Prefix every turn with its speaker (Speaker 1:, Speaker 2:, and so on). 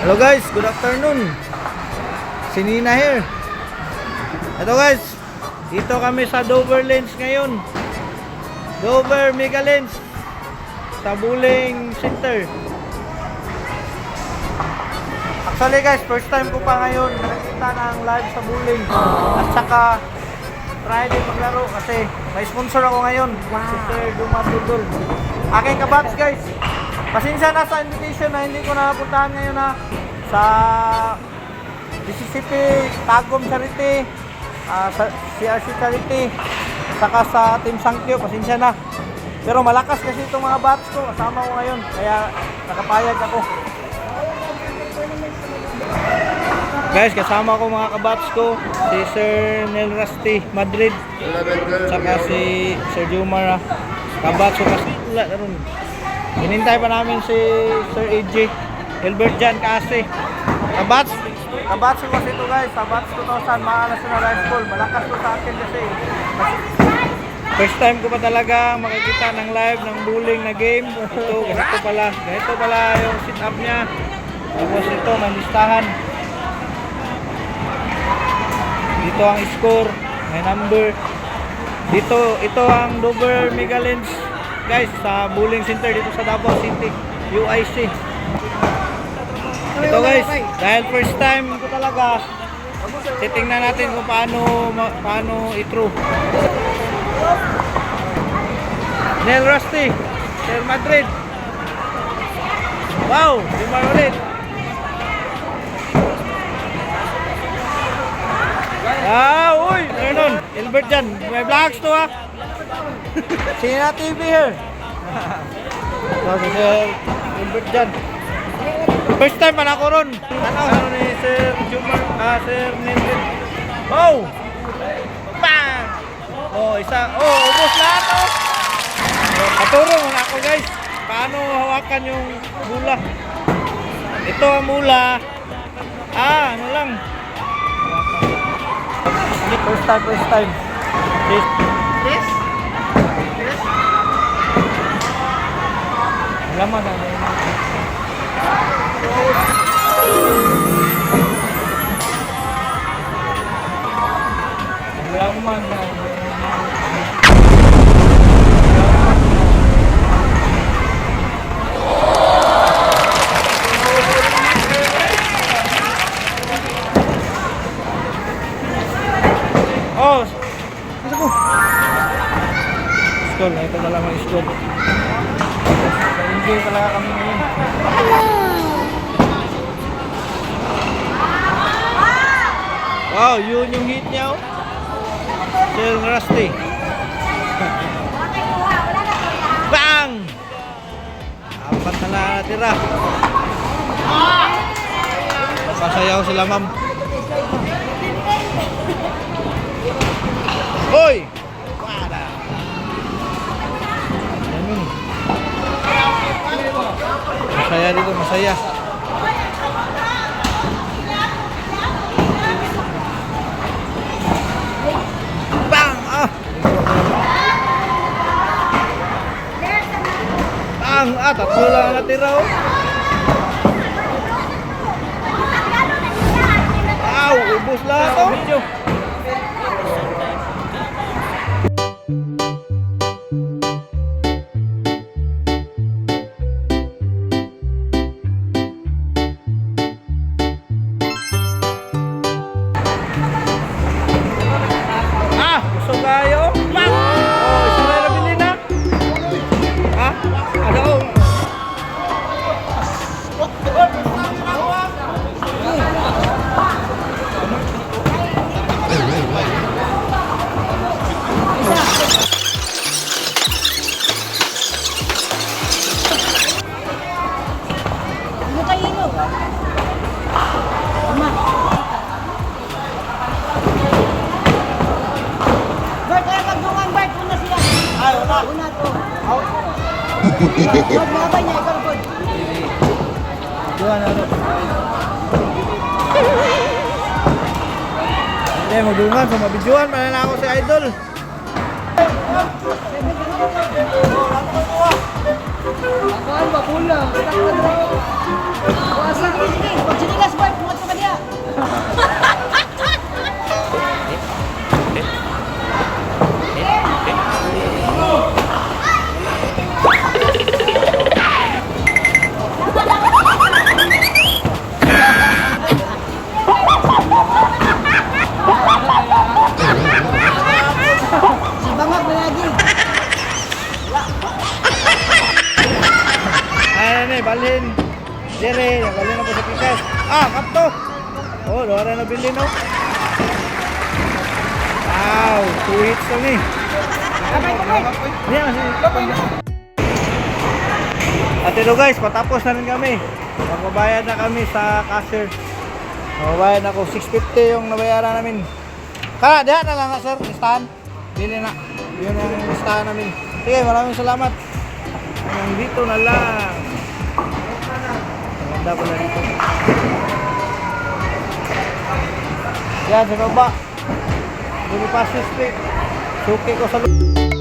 Speaker 1: Hello guys, good afternoon. Si Nina here. Ito guys, dito kami sa Dover Lens ngayon. Dover Mega Lens sa Buling Center. Actually guys, first time ko pa ngayon nakikita ng live sa Buling. At saka try din maglaro kasi may sponsor ako ngayon. Si Sir Dumatudol. Aking kabats guys. Pasensya na sa invitation na hindi ko napuntahan ngayon sa Mississippi, Tagum Charity, sa CRC Charity, saka sa Team Sankyo. Pasensya na. Pero malakas kasi itong mga bats ko. Kasama ko ngayon. Kaya nakapayag ako. Guys, kasama ko mga kabats ko. Si Sir Nel Rusty Madrid. Saka si Sir Jumar. Kabats ko kasi wala na rin. Hinintay pa namin si Sir AJ Hilbert Jan kasi kabats ko kasi ito guys. Kabats 2000 mga National High School. Malakas ko sa akin kasi first time ko pa talaga makikita ng live ng bowling na game. Ganito pala yung sit up niya. Tapos ito may listahan. Dito ang score, may number. Ito ang Dover Mega Lens guys sa Buling Center dito sa Davao City, UIC. Ito guys, dahil first time ko talaga, titingnan natin kung paano i-throw. Nel Rusty, Sir Madrid. Wow, lima ulit. Uy, meron. Hilbert dyan. May vlogs to Sina TV here. So, si Sir Hilbert dyan. First time pa na ako ron. Ano ni Sir Jumar, Sir Nilbert. Oh! Bang! Oh, isa. Oh, ubos lahat Paturo muna ako guys. Paano hawakan yung mula. Ito ang mula. Ano lang. First time. Yes? Laman na. Laman na. Oh, isa ko. School, ito na lang ang school. Enjoy talaga kami ngayon. Wow, yun yung hit niya oh. Sir Rusty. Bang! Apat na natira. Pasayaw sila ma'am. Hoy! Wala! Masaya dito, masaya. Bang! Bang! Tatlo lang natira oh. Wow! Ubus lahat oh. Kayo? Wow! Oh, isa na nabili na? Ha? Ano?
Speaker 2: Ano kayo nyo? Ama. Una to. Magbabay niya, ikaw po.
Speaker 1: Duhan ano? Hindi, magdungan. So, mabidyohan. Malala ako si Idol.
Speaker 2: Apaan ba? Pula. Kuasa.
Speaker 1: Siyempre, nagaling na po sa pikas. Kapto! Oh, lora na bilhin, no? Wow, 2 hits lang eh. Yan, at ito guys, patapos na rin kami. Magbabayad na kami sa cashier. Magbabayad ako, 650 yung nabayaran namin. Kaya, diyan na lang sir, listahan. Bili na. Yun ang listahan namin. Sige, maraming salamat. Hanggang dito na lang. Maganda pala dito. Yan, sa baba. Bonifacio Street. Suki ko sa